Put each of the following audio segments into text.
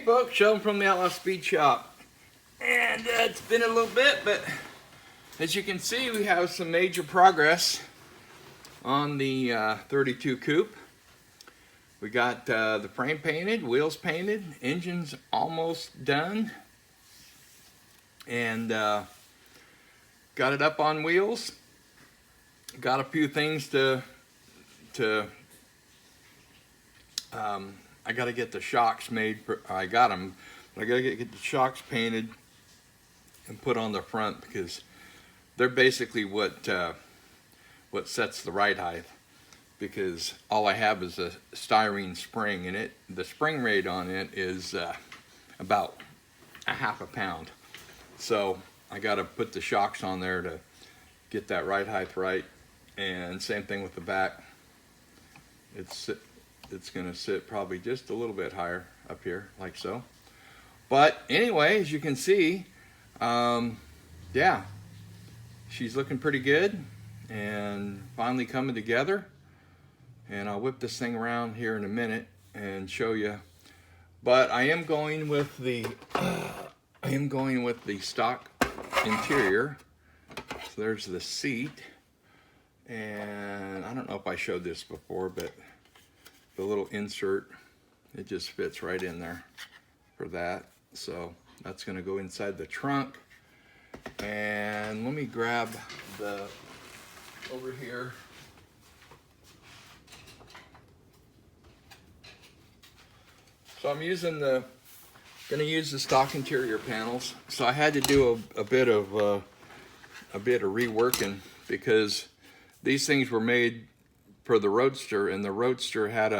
Hey folks, Sheldon from the Outlaw Speed Shop. And it's been a little bit, but as you can see, we have some major progress on the 32 coupe. We got the frame painted, wheels painted, engine's almost done. And got it up on wheels. Got a few things I got to get the shocks made. I got them, but I got to get the shocks painted and put on the front because they're basically what sets the ride height. Because all I have is a styrene spring, and the spring rate on it is about a half a pound. So I got to put the shocks on there to get that ride height right. And same thing with the back. It's going to sit probably just a little bit higher up here, like so. But anyway, as you can see, yeah, she's looking pretty good and finally coming together. And I'll whip this thing around here in a minute and show you. But I am going with the stock interior. So there's the seat, and I don't know if I showed this before, but the little insert, it just fits right in there for that. So that's going to go inside the trunk. And let me grab the over here. So I'm going to use the stock interior panels. So I had to do a bit of reworking because these things were made for the Roadster, and the Roadster had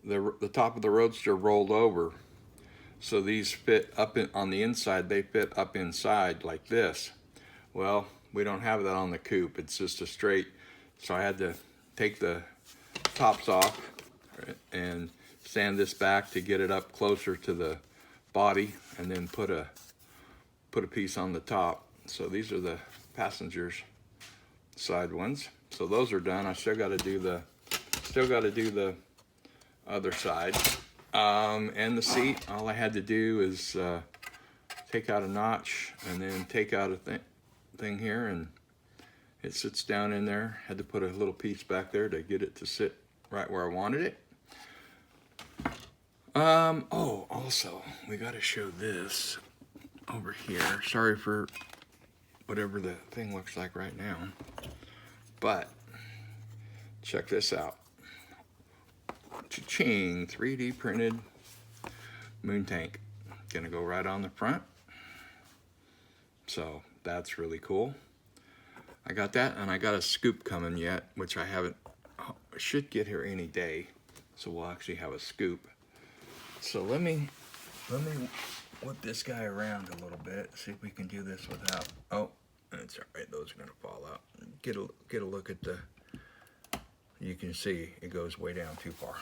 the top of the Roadster rolled over. So these fit up on the inside, they fit up inside like this. Well, we don't have that on the coupe, it's just a straight. So I had to take the tops off and sand this back to get it up closer to the body, and then put a piece on the top. So these are the passengers side ones. So those are done. I still got to do the other side. And the seat, all I had to do is take out a notch and then take out a thing here, and it sits down in there. Had to put a little piece back there to get it to sit right where I wanted it. Oh, also, we got to show this over here. Sorry for whatever the thing looks like right now, but check this out. Cha-ching, 3D printed moon tank. Gonna go right on the front. So that's really cool. I got that, and I got a scoop coming yet, which I haven't. Oh, I should get here any day, so we'll actually have a scoop. So let me whip this guy around a little bit, see if we can do this without. Oh, that's all right. Those are gonna fall out. Get a look at the. You can see it goes way down too far.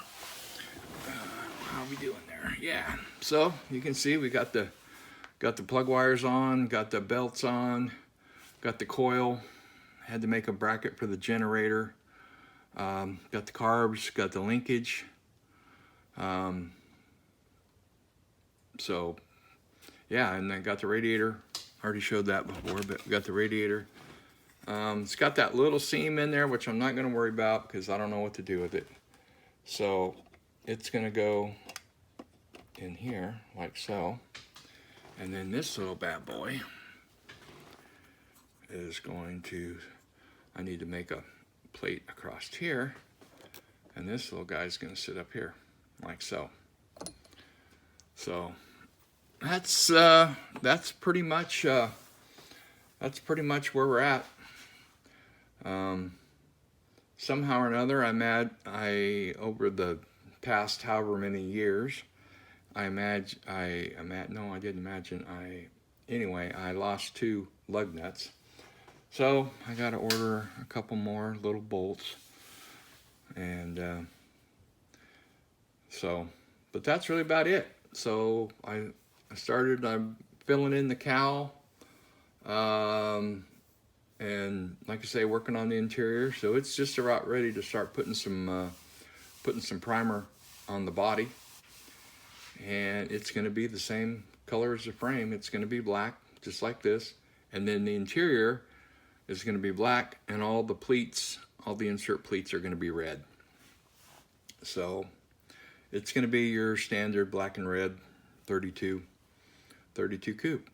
How are we doing there? Yeah. So you can see we got the plug wires on, got the belts on, got the coil. Had to make a bracket for the generator. Got the carbs, got the linkage. So yeah, and then got the radiator. Already showed that before, but we got the radiator. It's got that little seam in there, which I'm not going to worry about because I don't know what to do with it. So it's going to go in here like so. And then this little bad boy is going to, I need to make a plate across here. And this little guy is going to sit up here like so. So that's pretty much where we're at. Somehow or another, over the past however many years, I lost 2 lug nuts. So I got to order a couple more little bolts, and but that's really about it. So I'm filling in the cowl, and like I say, working on the interior. So it's just about ready to start putting some primer on the body. and it's going to be the same color as the frame. It's going to be black, just like this. And then the interior is going to be black, and all the pleats, all the insert pleats are going to be red. So it's going to be your standard black and red 32 coupe.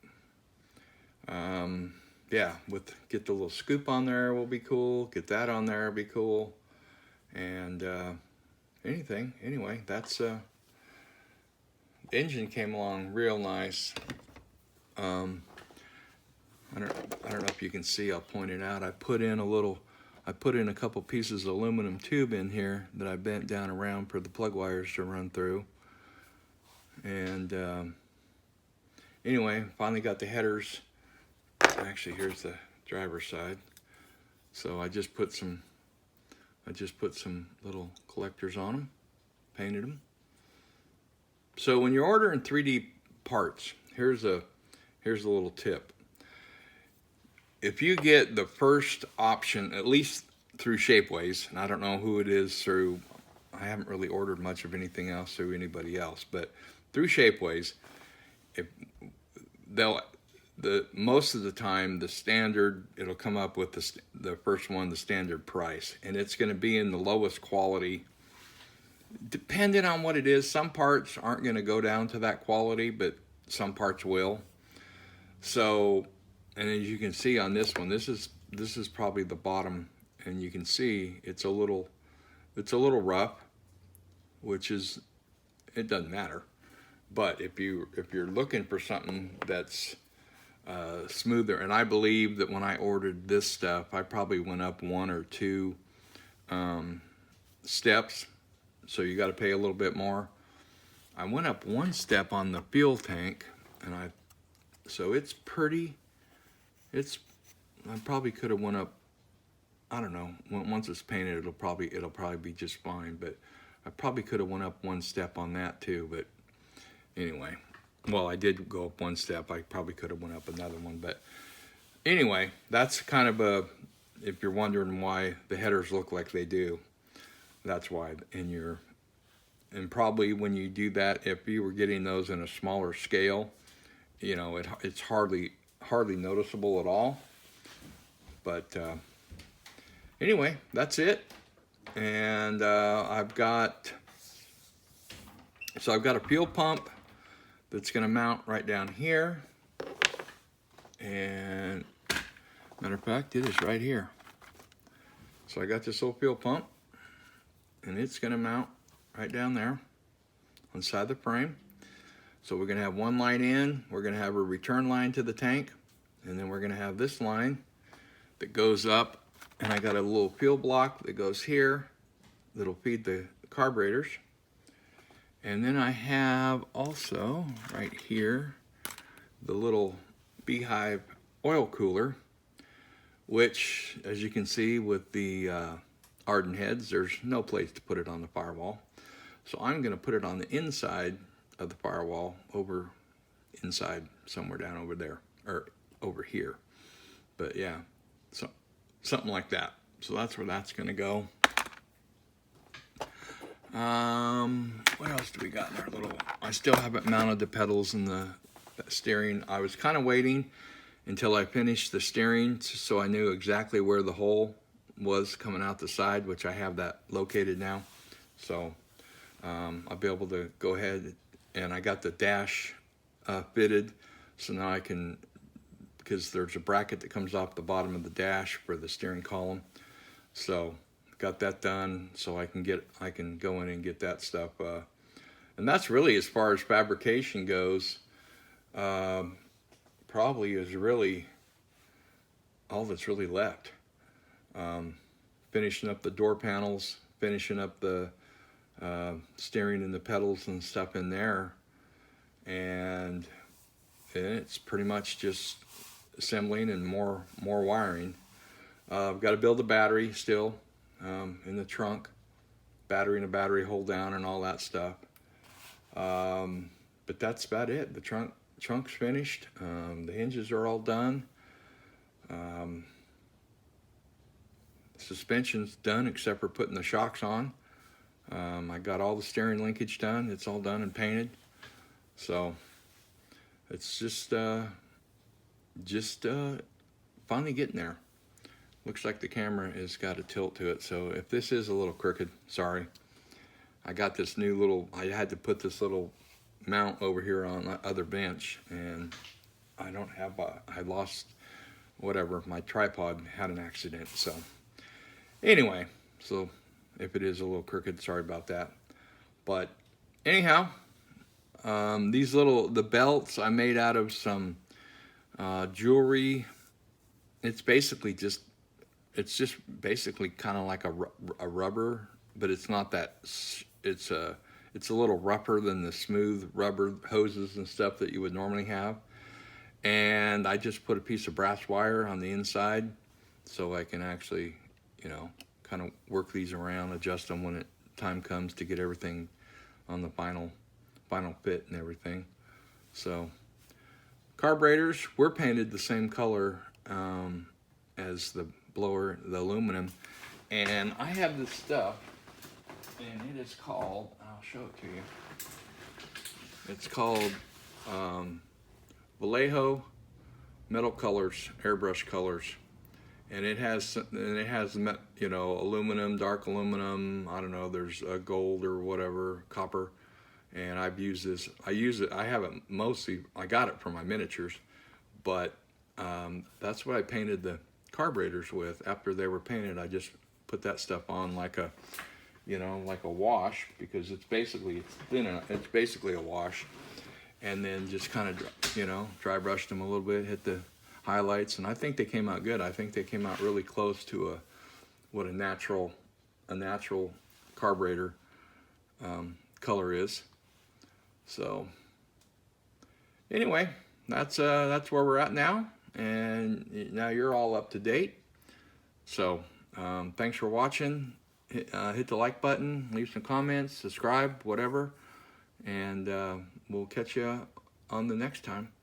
Yeah, get the little scoop on there will be cool. Get that on there will be cool. And anyway, that's the engine came along real nice. I don't know if you can see. I'll point it out. I put in a couple pieces of aluminum tube in here that I bent down around for the plug wires to run through. And anyway, finally got the headers. Actually, here's the driver's side. So I just put some little collectors on them, painted them. So when you're ordering 3D parts, here's a little tip. If you get the first option, at least through Shapeways, and I don't know who it is through, I haven't really ordered much of anything else through anybody else, but through Shapeways, most of the time the standard, it'll come up with the first one, the standard price, and it's going to be in the lowest quality. Depending on what it is, some parts aren't going to go down to that quality, but some parts will. So, and as you can see on this one, this is probably the bottom, and you can see it's a little rough, which is, it doesn't matter. But if you're looking for something that's smoother, and I believe that when I ordered this stuff, I probably went up 1 or 2 steps, so you got to pay a little bit more. I went up 1 step on the fuel tank, and so it's pretty. I probably could have went up. I don't know. Once it's painted, it'll probably be just fine. But I probably could have went up 1 step on that too. But anyway, well, I did go up 1 step. I probably could have went up another one. But anyway, that's kind of if you're wondering why the headers look like they do, that's why. And probably when you do that, if you were getting those in a smaller scale, you know, it's hardly noticeable at all. But anyway, that's it. And I've got a fuel pump that's going to mount right down here. And matter of fact, it is right here. So I got this little fuel pump, and it's going to mount right down there on the side of the frame. So we're going to have 1 line in, we're going to have a return line to the tank, and then we're going to have this line that goes up, and I got a little fuel block that goes here that'll feed the carburetors. And then I have also right here the little beehive oil cooler, which, as you can see with the Arden heads, there's no place to put it on the firewall. So I'm going to put it on the inside of the firewall, inside somewhere down over there, or over here. But yeah, so something like that. So that's where that's going to go. What else do we got in our little? I still haven't mounted the pedals and the steering. I was kind of waiting until I finished the steering so I knew exactly where the hole was coming out the side, which I have that located now. So I'll be able to go ahead, and I got the dash fitted, so now I can, because there's a bracket that comes off the bottom of the dash for the steering column. So got that done, so I can go in and get that stuff. And that's really, as far as fabrication goes, probably is really all that's really left. Finishing up the door panels, finishing up the steering and the pedals and stuff in there, and it's pretty much just assembling and more wiring. I've got to build a battery still in the trunk, battery and a battery hold down and all that stuff. But that's about it. The trunk's finished. The hinges are all done. Suspension's done except for putting the shocks on. I got all the steering linkage done. It's all done and painted. So it's just finally getting there. Looks like the camera has got a tilt to it, so if this is a little crooked, sorry. I got this new little, I had to put this little mount over here on the other bench, and I don't have I lost whatever, my tripod had an accident. So anyway, so if it is a little crooked, sorry about that. But anyhow, the belts I made out of some jewelry. It's just basically kind of like a rubber, but it's not that. It's a little rougher than the smooth rubber hoses and stuff that you would normally have. And I just put a piece of brass wire on the inside, so I can actually, kind of work these around, adjust them when time comes to get everything on the final fit and everything. So carburetors were painted the same color as the blower, the aluminum. And I have this stuff, and it is called, I'll show it to you. It's called Vallejo Metal Colors, Airbrush Colors. And it has aluminum, dark aluminum, I don't know, there's gold or whatever, copper. And I've used this, I have it mostly, I got it for my miniatures, but that's what I painted the carburetors with. After they were painted, I just put that stuff on like a wash, because it's basically a wash, and then just kind of dry brushed them a little bit, hit the highlights, and I think they came out good. I think they came out really close to what a natural carburetor color is. So anyway, that's where we're at now, and now you're all up to date. So thanks for watching. Hit the like button, leave some comments, subscribe, whatever, and we'll catch you on the next time.